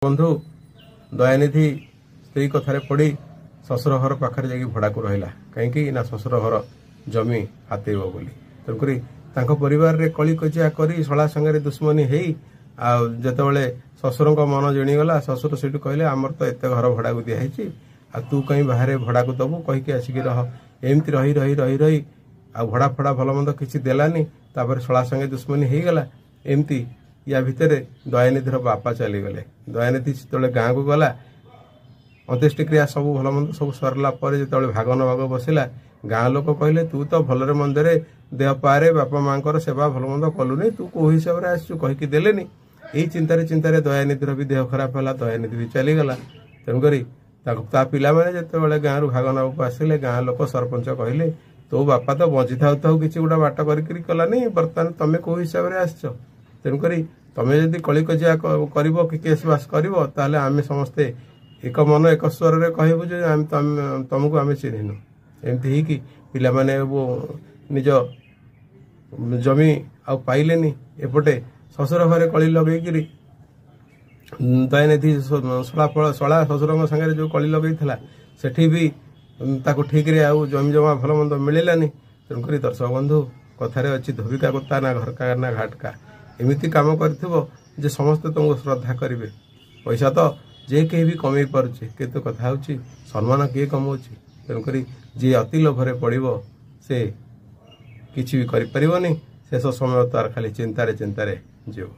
बंधु दयानिधि स्त्री कथार पड़ी शशुर घर पाखे जा भड़ा को रहा कहीं शशुर घर जमी हाथेब बोली तेणुक परिवार रे कली कजिया कर शला संगे दुश्मनी होते शशुर मन जिणीगला शशुर से कहले आमर तो एत घर भड़ा को दिखाई आ तू कहीं बाहर भड़ा को दबू कहीकि आसिक रह एमती रही रही रही रही आ भड़ा फड़ा भल मंद किसी देलानी तापर शला संगे दुश्मनी हो गला एमती या भितर दयानिधिर बापा चलीगले दयानिधि जो गाँव को गला अंत्येष्टि क्रिया सब भल मंद सब सरला जो भाग नभाग बसला गाँ लोक कहले तू तो भलरे मंदरे देह पारे बापा माँ सेवा भल मंद कलुनी तू कौ हिसाब से आसचु कहीकि देलेनी यही चिंतार चिंतार दयानिधिर भी देह खराब है दयानिधि भी चलीगला तेणुक पिला मैंने जिते गाँव भाग नभाग आसिले गाँ लोक सरपंच कहले तो बापा तो बंची था किसी गोटा बाट करनी बर्तमान तुम कौ हिसाब से आसच तेणुक तुम जदि कली कजिया कर केस बास कर आम समस्ते एक मन एक स्वर में कहबू जो तुमको आम चिन्हनु एमती ही पिला माने वो निज जमी आ पाइलेनी एपटे शशुर घरे कली लगे दयानिधि शला शशुर सागर जो कली लगे सेठी भी ताको ठीक रे आउ जमी जमा भल मंद मिलानी तेणुक दर्शक बंधु कथार अच्छी धोबिका कुत्ता ना घर का ना घाट का एमती कम कर समस्ते तुमको श्रद्धा करेंगे पैसा तो जे कहीं भी कमे पारे कितु कथा हूँ सम्मान किए कमाऊँ तेणुक जी अति लोभरे पड़ो से किसी भी करें शेष समय तार खाली चिंतार जीव।